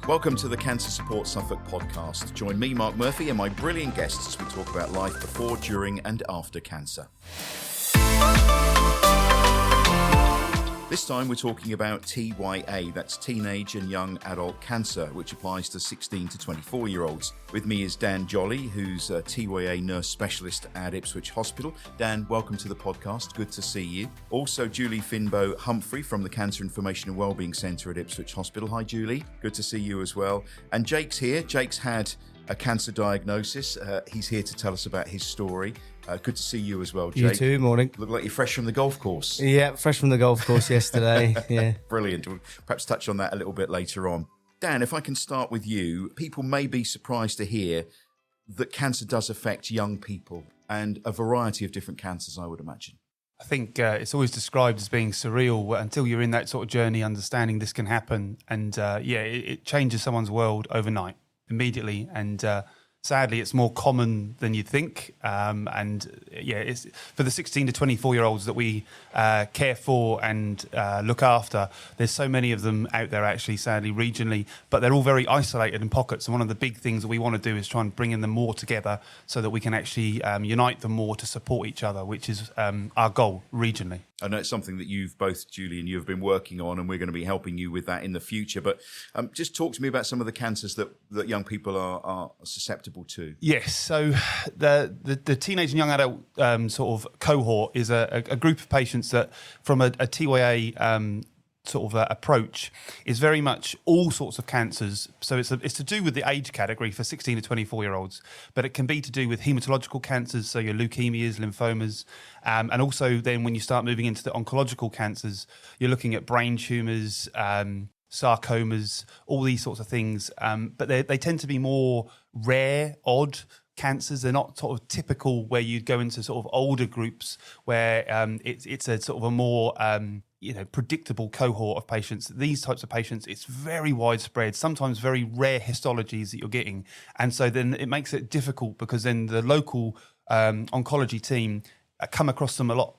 Welcome to the Cancer Support Suffolk podcast. Join me, Mark Murphy, and my brilliant guests as we talk about life before, during and after cancer. This time we're talking about TYA, that's Teenage and Young Adult Cancer, which applies to 16 to 24-year-olds. With me is Dan Jolly, who's a TYA Nurse Specialist at Ipswich Hospital. Dan, welcome to the podcast. Good to see you. Also, Julie Finbow Humphrey from the Cancer Information and Wellbeing Centre at Ipswich Hospital. Hi, Julie. Good to see you as well. And Jake's here. Jake's had a cancer diagnosis. He's here to tell us about his story. Good to see you as well, Jake. You too, morning. Look like you're fresh from the golf course. Yeah, fresh from the golf course yesterday. Yeah. Brilliant. We'll perhaps touch on that a little bit later on. Dan, if I can start with you, people may be surprised to hear that cancer does affect young people and a variety of different cancers, I would imagine. I think it's always described as being surreal until you're in that sort of journey, understanding this can happen. And it changes someone's world overnight, immediately. And sadly, it's more common than you'd think. It's for the 16 to 24-year-olds that we care for and look after. There's so many of them out there, actually, sadly, regionally, but they're all very isolated in pockets. And one of the big things that we want to do is try and bring them more together so that we can actually unite them more to support each other, which is our goal regionally. I know it's something that you've both, Julie, and you have been working on, and we're going to be helping you with that in the future. But just talk to me about some of the cancers that young people are susceptible to. Yes, so the teenage and young adult sort of cohort is a group of patients that, from a TYA sort of approach, is very much all sorts of cancers. So it's to do with the age category for 16 to 24-year-olds, but it can be to do with hematological cancers, so your leukemias, lymphomas, and also then when you start moving into the oncological cancers, you're looking at brain tumours, sarcomas, all these sorts of things. But they tend to be more rare, odd cancers. They're not sort of typical where you'd go into sort of older groups where it's a sort of a more predictable cohort of patients. These types of patients, it's very widespread, sometimes very rare histologies that you're getting. And so then it makes it difficult because then the local oncology team come across them a lot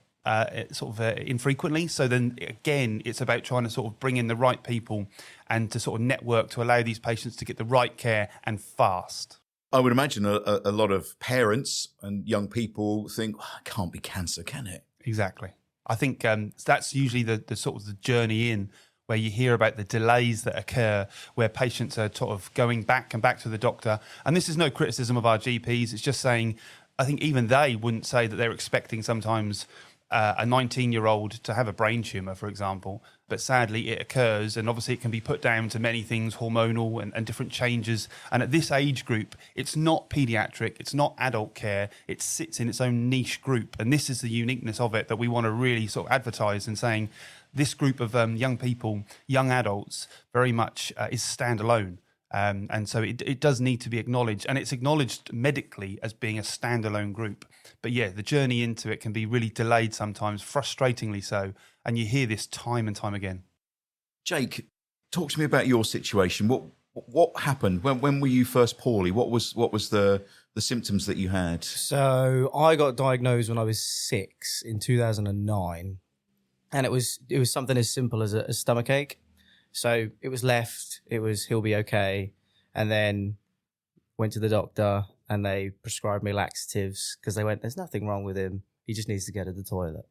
infrequently. So then again, it's about trying to sort of bring in the right people and to sort of network to allow these patients to get the right care and fast. I would imagine a lot of parents and young people think, it can't be cancer, can it? Exactly. I think that's usually the sort of the journey in, where you hear about the delays that occur, where patients are sort of going back and back to the doctor. And this is no criticism of our GPs. It's just saying, I think even they wouldn't say that they're expecting sometimes a 19-year-old to have a brain tumour, for example. But sadly, it occurs, and obviously it can be put down to many things, hormonal and different changes. And at this age group, it's not paediatric, it's not adult care, it sits in its own niche group. And this is the uniqueness of it that we want to really sort of advertise, and saying this group of young people, young adults, very much is standalone. And so it does need to be acknowledged, and it's acknowledged medically as being a standalone group. But yeah, the journey into it can be really delayed sometimes, frustratingly so, and you hear this time and time again. Jake, talk to me about your situation. What happened? When were you first poorly? What was the symptoms that you had? So I got diagnosed when I was 6 in 2009, and it was something as simple as a stomachache. So it was left, he'll be okay. And then went to the doctor and they prescribed me laxatives because they went, there's nothing wrong with him. He just needs to go to the toilet.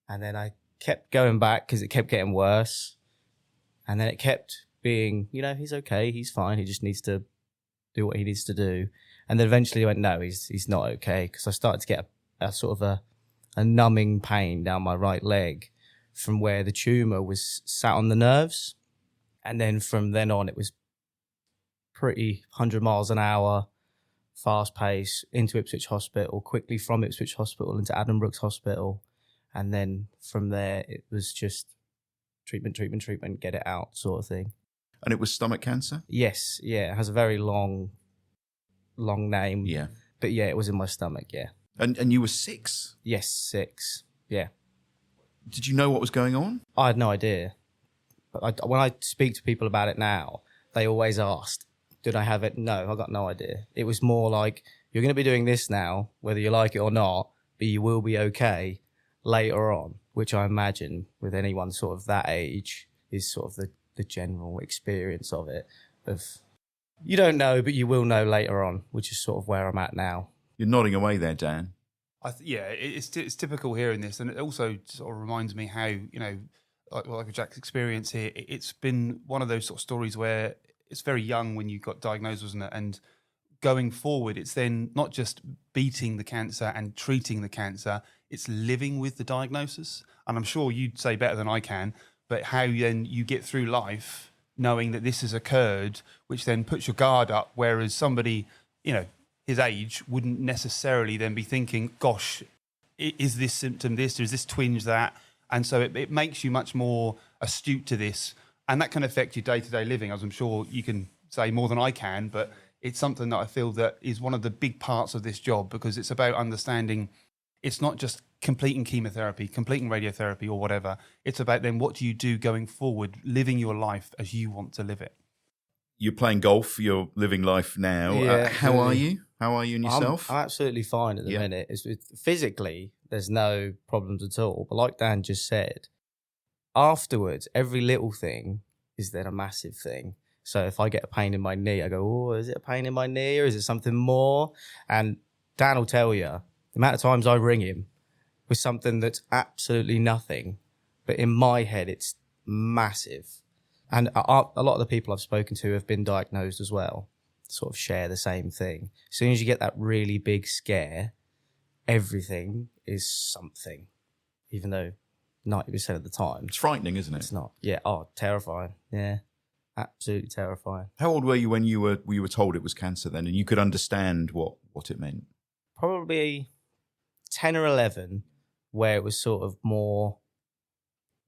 And then I kept going back because it kept getting worse. And then it kept being, he's okay, he's fine. He just needs to do what he needs to do. And then eventually I went, no, he's not okay. Because I started to get a sort of a numbing pain down my right leg from where the tumour was sat on the nerves. And then from then on, it was pretty 100 miles an hour, fast pace, into Ipswich Hospital, quickly from Ipswich Hospital into Addenbrooke's Hospital. And then from there, it was just treatment, get it out sort of thing. And it was stomach cancer? Yes, yeah. It has a very long name. Yeah. But yeah, it was in my stomach, yeah. And you were 6? Yes, 6, yeah. Did you know what was going on? I had no idea. But when I speak to people about it now, they always asked, did I have it? No, I got no idea. It was more like, you're going to be doing this now, whether you like it or not, but you will be okay later on, which I imagine with anyone sort of that age is sort of the general experience of it. You don't know, but you will know later on, which is sort of where I'm at now. You're nodding away there, Dan. It's typical hearing this, and it also sort of reminds me how, like Jack's experience here, it's been one of those sort of stories where it's very young when you got diagnosed, wasn't it? And going forward, it's then not just beating the cancer and treating the cancer, it's living with the diagnosis. And I'm sure you'd say better than I can, but how then you get through life knowing that this has occurred, which then puts your guard up, whereas somebody, his age wouldn't necessarily then be thinking, gosh, is this symptom this, or is this twinge that? And so it makes you much more astute to this. And that can affect your day-to-day living, as I'm sure you can say more than I can, but it's something that I feel that is one of the big parts of this job, because it's about understanding it's not just completing chemotherapy, completing radiotherapy or whatever. It's about then what do you do going forward, living your life as you want to live it. You're playing golf, you're living life now. Yeah, how are you? How are you and yourself? I'm absolutely fine at the minute. Physically, there's no problems at all. But like Dan just said, afterwards, every little thing is then a massive thing. So if I get a pain in my knee, I go, oh, is it a pain in my knee or is it something more? And Dan will tell you, the amount of times I ring him with something that's absolutely nothing, but in my head, it's massive. And a lot of the people I've spoken to have been diagnosed as well, sort of share the same thing. As soon as you get that really big scare, everything is something, even though 90% of the time. It's frightening, isn't it? It's not. Yeah. Oh, terrifying. Yeah. Absolutely terrifying. How old were you when you were told it was cancer then, and you could understand what it meant? Probably 10 or 11, where it was sort of more,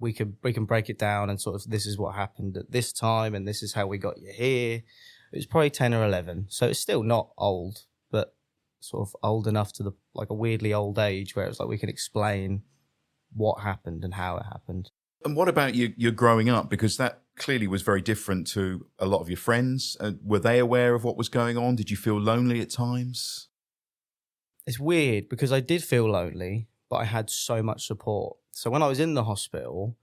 we can break it down and sort of, this is what happened at this time and this is how we got you here. It was probably 10 or 11. So it's still not old, but sort of old enough to like a weirdly old age where it's like we can explain what happened and how it happened. And what about your growing up? Because that clearly was very different to a lot of your friends. Were they aware of what was going on? Did you feel lonely at times? It's weird because I did feel lonely, but I had so much support. So when I was in the hospital,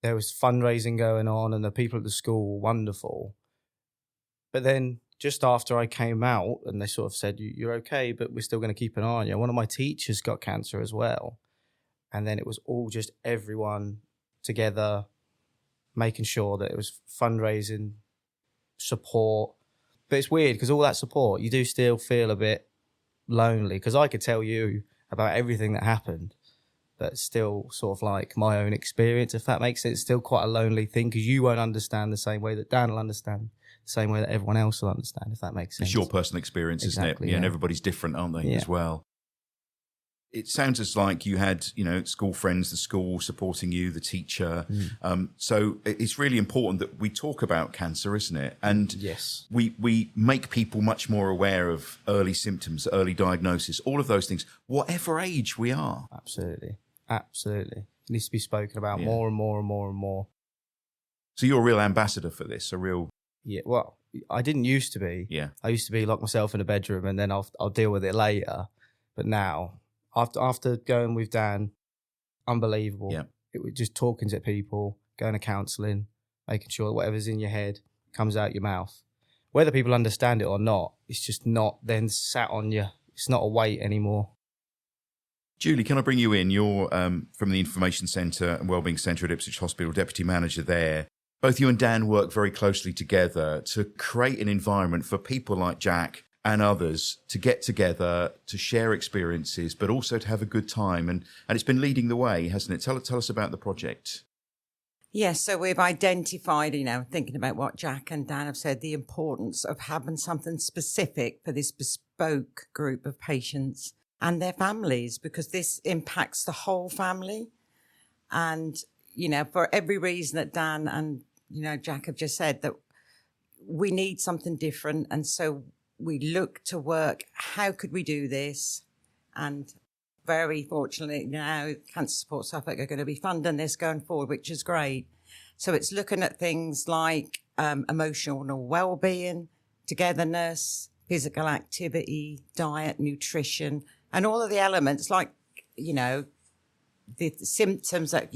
there was fundraising going on and the people at the school were wonderful. But then just after I came out and they sort of said, you're okay, but we're still going to keep an eye on you. One of my teachers got cancer as well. And then it was all just everyone together, making sure that it was fundraising, support. But it's weird because all that support, you do still feel a bit lonely, because I could tell you about everything that happened, but it's still sort of like my own experience, if that makes sense. It's still quite a lonely thing because you won't understand the same way that Dan will understand, the same way that everyone else will understand, if that makes sense. It's your personal experience, exactly, isn't it? Yeah, and everybody's different, aren't they, yeah. as well? It sounds as like you had, school friends, the school supporting you, the teacher. So it's really important that we talk about cancer, isn't it? And yes, we make people much more aware of early symptoms, early diagnosis, all of those things, whatever age we are. Absolutely. It needs to be spoken about more and more and more and more. So you're a real ambassador for this, a real... Yeah, well, I didn't used to be. Yeah. I used to be lock myself in a bedroom and then I'll deal with it later. But now... After going with Dan, unbelievable. Yeah. It was just talking to people, going to counselling, making sure that whatever's in your head comes out your mouth. Whether people understand it or not, it's just not then sat on you. It's not a weight anymore. Julie, can I bring you in? You're from the Information Centre and Wellbeing Centre at Ipswich Hospital, Deputy Manager there. Both you and Dan work very closely together to create an environment for people like Jack and others to get together, to share experiences, but also to have a good time. And it's been leading the way, hasn't it? Tell us about the project. Yes, so we've identified, thinking about what Jack and Dan have said, the importance of having something specific for this bespoke group of patients and their families, because this impacts the whole family. And, for every reason that Dan and, Jack have just said, that we need something different. And so we look to work, how could we do this? And very fortunately now Cancer Support Suffolk are going to be funding this going forward, which is great. So it's looking at things like emotional well-being, togetherness, physical activity, diet, nutrition, and all of the elements like, the symptoms that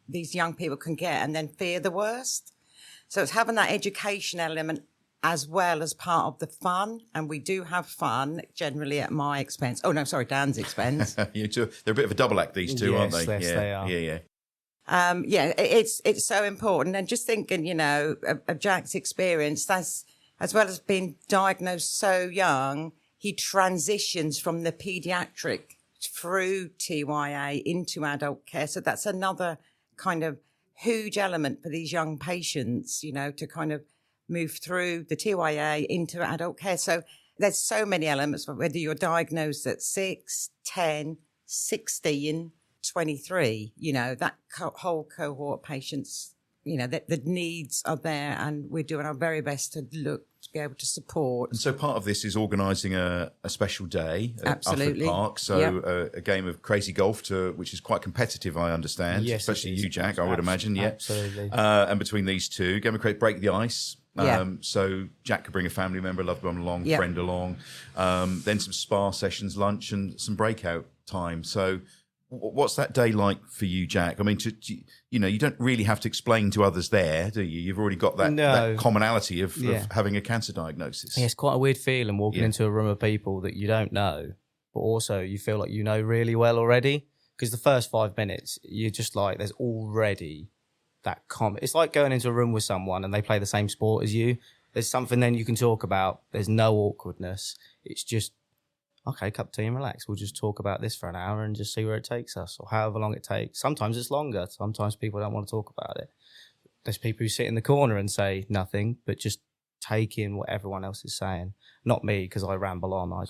these young people can get and then fear the worst. So it's having that education element as well as part of the fun. And we do have fun generally at my expense. Oh, no, sorry, Dan's expense. You two, they're a bit of a double act, these two, aren't they? Yes, they are. Yeah. It's so important. And just thinking, you know, of Jack's experience, that's as well as being diagnosed so young, he transitions from the paediatric through TYA into adult care. So that's another kind of huge element for these young patients, you know, to kind of move through the TYA into adult care. So there's so many elements, whether you're diagnosed at 6, 10, 16, 23, you know, that whole cohort of patients, you know, the needs are there, and we're doing our very best to look to be able to support. And so part of this is organising a special day at Absolutely. Ufford Park. So a game of crazy golf, which is quite competitive, I understand. Yes, especially it is. you, Jack, I would imagine. Yeah, Absolutely. And between these two, game of break the ice. Yeah. So Jack could bring a family member, loved one along, Yeah. friend along. Then some spa sessions, lunch, and some breakout time. So what's that day like for you, Jack? I mean, you know, you don't really have to explain to others there, do you? You've already got that commonality of having a cancer diagnosis. Yeah, it's quite a weird feeling walking into a room of people that you don't know, but also you feel like you know really well already. Because the first 5 minutes, you're just like, there's already that it's like going into a room with someone and they play the same sport as you. There's something then you can talk about. There's no awkwardness. It's just, okay, cup of tea and relax. We'll just talk about this for an hour and just see where it takes us, or however long it takes. Sometimes it's longer. Sometimes people don't want to talk about it. There's people who sit in the corner and say nothing, but just take in what everyone else is saying. Not me, because I ramble on.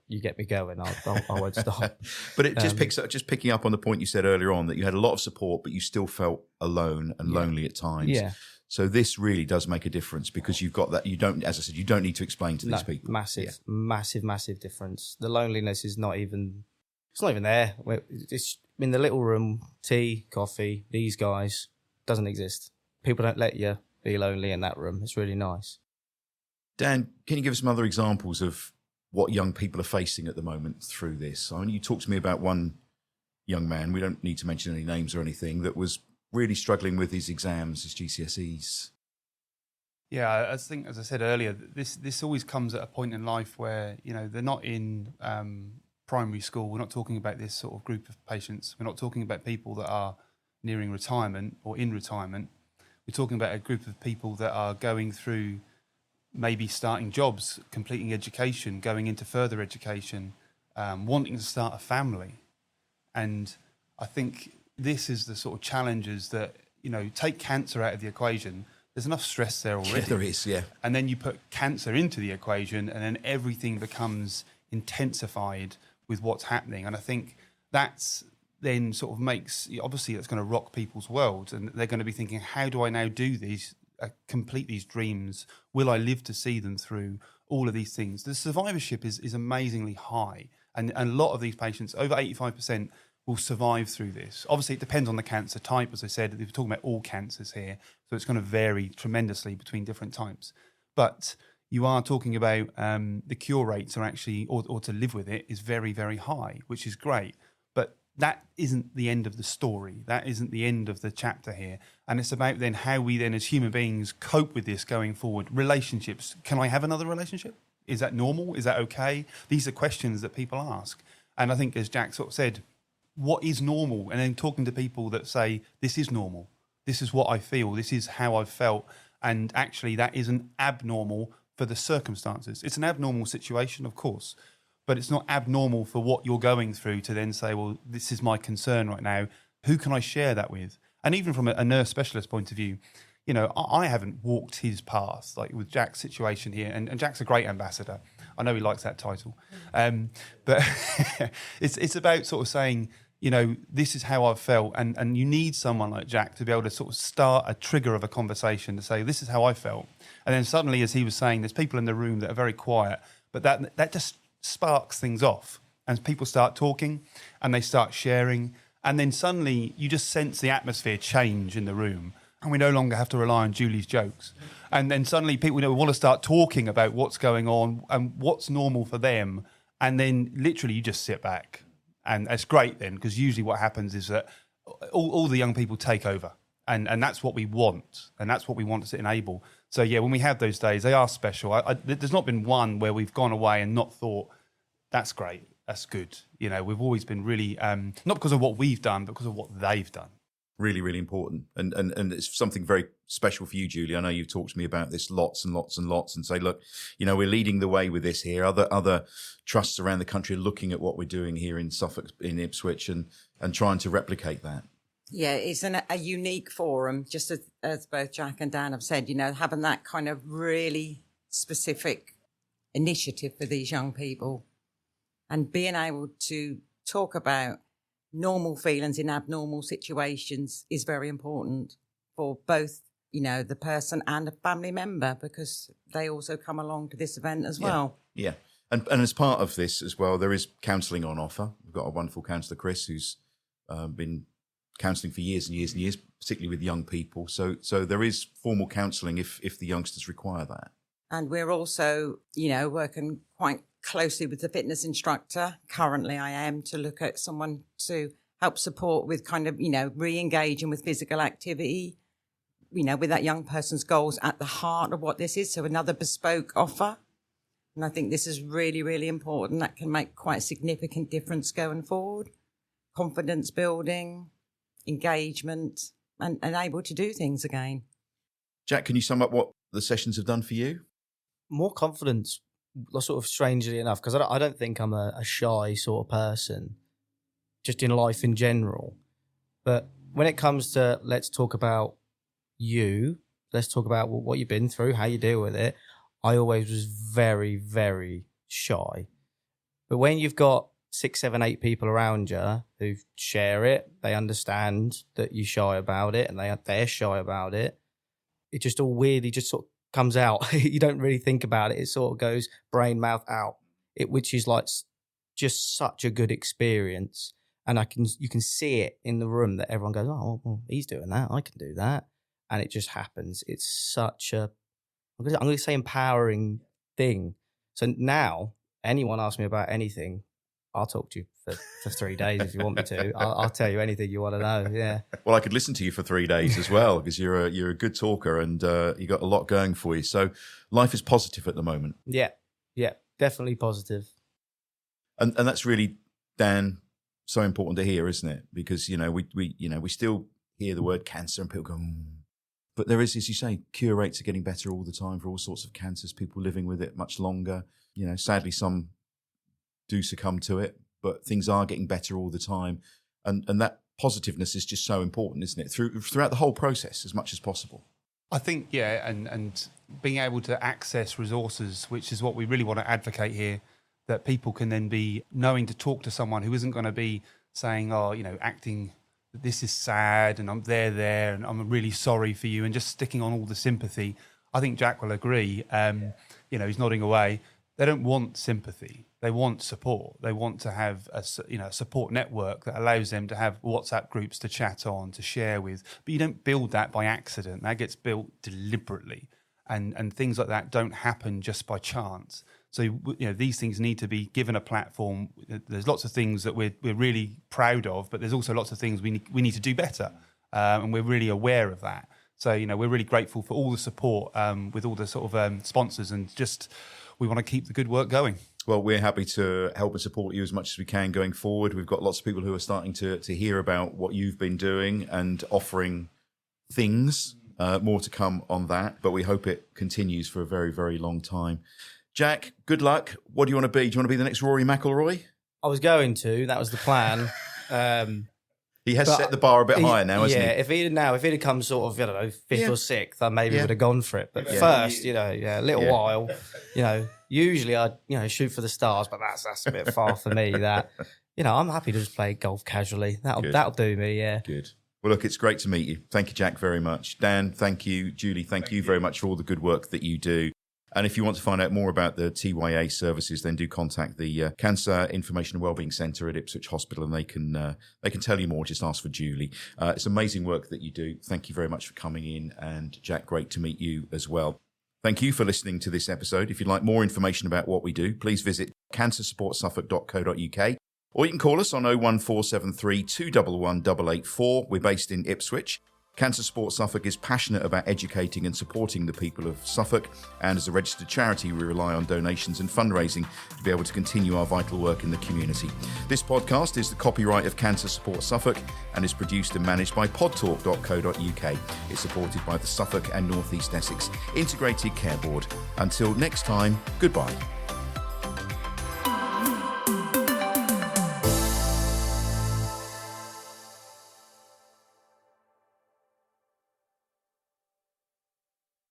You get me going. I won't stop. But it just picking up on the point you said earlier on, that you had a lot of support, but you still felt alone and lonely at times. Yeah. So this really does make a difference, because you've got that. You don't, as I said, you don't need to explain to these people. Massive difference. The loneliness is not even there. It's in the little room, tea, coffee, these guys, doesn't exist. People don't let you be lonely in that room. It's really nice. Dan, can you give us some other examples of what young people are facing at the moment through this? I mean, you talked to me about one young man, we don't need to mention any names or anything, that was really struggling with his exams, his GCSEs. Yeah, I think, as I said earlier, this always comes at a point in life where, you know, they're not in primary school. We're not talking about this sort of group of patients. We're not talking about people that are nearing retirement or in retirement. We're talking about a group of people that are going through maybe starting jobs, completing education, going into further education, wanting to start a family. And I think this is the sort of challenges that, you know, take cancer out of the equation. There's enough stress there already. Yeah, there is, yeah. And then you put cancer into the equation, and then everything becomes intensified with what's happening. And I think that's then sort of makes, obviously that's going to rock people's worlds, and they're going to be thinking, how do I now do these, complete these dreams? Will I live to see them through? All of these things. The survivorship is amazingly high. And a lot of these patients, over 85%, will survive through this. Obviously, it depends on the cancer type. As I said, we're talking about all cancers here, so it's going to vary tremendously between different types. But you are talking about the cure rates are actually, or to live with it, is very, very high, which is great. But that isn't the end of the story. That isn't the end of the chapter here. And it's about then how we then as human beings cope with this going forward. Relationships. Can I have another relationship? Is that normal? Is that okay? These are questions that people ask. And I think, as Jack sort of said, what is normal? And then talking to people that say, this is normal. This is what I feel. This is how I've felt. And actually that isn't abnormal for the circumstances. It's an abnormal situation, of course, but it's not abnormal for what you're going through to then say, well, this is my concern right now. Who can I share that with? And even from a nurse specialist point of view, you know, I haven't walked his path, like with Jack's situation here. And Jack's a great ambassador. I know he likes that title. But it's about sort of saying, you know, this is how I've felt. And you need someone like Jack to be able to sort of start a trigger of a conversation to say, this is how I felt. And then suddenly, as he was saying, there's people in the room that are very quiet, but that just sparks things off. And people start talking and they start sharing. And then suddenly you just sense the atmosphere change in the room. And we no longer have to rely on Julie's jokes. And then suddenly people, you know, want to start talking about what's going on and what's normal for them. And then literally you just sit back. And it's great then, because usually what happens is that all the young people take over. And that's what we want. And that's what we want to enable. So, yeah, when we have those days, they are special. There's not been one where we've gone away and not thought, that's great, that's good. You know, we've always been really, not because of what we've done, but because of what they've done. Really, really important. And it's something very special for you, Julie. I know you've talked to me about this lots and lots and lots and say, look, you know, we're leading the way with this here. Other trusts around the country are looking at what we're doing here in Suffolk, in Ipswich, and trying to replicate that. Yeah, it's a unique forum, just as both Jack and Dan have said, you know, having that kind of really specific initiative for these young people and being able to talk about normal feelings in abnormal situations is very important for both, you know, the person and a family member, because they also come along to this event as well. Yeah. And as part of this as well, there is counselling on offer. We've got a wonderful counsellor, Chris, who's been counselling for years and years and years, particularly with young people. So there is formal counselling if the youngsters require that. And we're also, you know, working quite closely with the fitness instructor. Currently I am, to look at someone to help support with kind of, you know, re-engaging with physical activity, you know, with that young person's goals at the heart of what this is. So another bespoke offer. And I think this is really, really important. That can make quite a significant difference going forward. Confidence building, engagement, and able to do things again. Jack, can you sum up what the sessions have done for you? More confidence, sort of strangely enough, because I don't think I'm a shy sort of person, just in life in general. But when it comes to let's talk about you, let's talk about what you've been through, how you deal with it, I always was very, very shy. But when you've got 6, 7, 8 people around you who share it, they understand that you're shy about it, and they're shy about it, it just all weirdly just sort of comes out. You don't really think about it. It sort of goes brain, mouth, out. Which is like just such a good experience. And you can see it in the room that everyone goes, oh, well, he's doing that, I can do that. And it just happens. It's such a, I'm going to say empowering thing. So now, anyone asks me about anything, I'll talk to you for 3 days if you want me to. I'll tell you anything you want to know. Yeah. Well, I could listen to you for 3 days as well, because you're a good talker and you got a lot going for you. So life is positive at the moment. Yeah, definitely positive. And that's really, Dan, so important to hear, isn't it? Because we still hear the word cancer and people go, but there is, as you say, cure rates are getting better all the time for all sorts of cancers. People living with it much longer. You know, sadly, some do succumb to it, but things are getting better all the time. And that positiveness is just so important, isn't it? Throughout the whole process as much as possible. I think, yeah, and being able to access resources, which is what we really want to advocate here, that people can then be knowing to talk to someone who isn't going to be saying, oh, you know, acting, this is sad and I'm there and I'm really sorry for you, and just sticking on all the sympathy. I think Jack will agree. He's nodding away. They don't want sympathy. They want support. They want to have a support network that allows them to have WhatsApp groups to chat on, to share with. But you don't build that by accident. That gets built deliberately. And things like that don't happen just by chance. So, these things need to be given a platform. There's lots of things that we're really proud of, but there's also lots of things we need to do better. And we're really aware of that. So, we're really grateful for all the support with all the sort of sponsors, and just we want to keep the good work going. Well, we're happy to help and support you as much as we can going forward. We've got lots of people who are starting to hear about what you've been doing and offering things. More to come on that, but we hope it continues for a very, very long time. Jack, good luck. What do you want to be? Do you want to be the next Rory McIlroy? I was going to. That was the plan. He has set the bar a bit higher now, hasn't he? Yeah, if he'd come sort of, 5th or 6th, I maybe would have gone for it. But first, a little while, usually I'd, shoot for the stars, but that's a bit far for me. That, I'm happy to just play golf casually. That'll do me, yeah. Good. Well, look, it's great to meet you. Thank you, Jack, very much. Dan, thank you. Julie, thank you very much for all the good work that you do. And if you want to find out more about the TYA services, then do contact the Cancer Information and Wellbeing Centre at Ipswich Hospital, and they can tell you more. Just ask for Julie. It's amazing work that you do. Thank you very much for coming in, and Jack, great to meet you as well. Thank you for listening to this episode. If you'd like more information about what we do, please visit cancersupportsuffolk.co.uk, or you can call us on 01473 211 884. We're based in Ipswich. Cancer Support Suffolk is passionate about educating and supporting the people of Suffolk, and as a registered charity, we rely on donations and fundraising to be able to continue our vital work in the community. This podcast is the copyright of Cancer Support Suffolk and is produced and managed by podtalk.co.uk. It's supported by the Suffolk and North East Essex Integrated Care Board. Until next time, goodbye.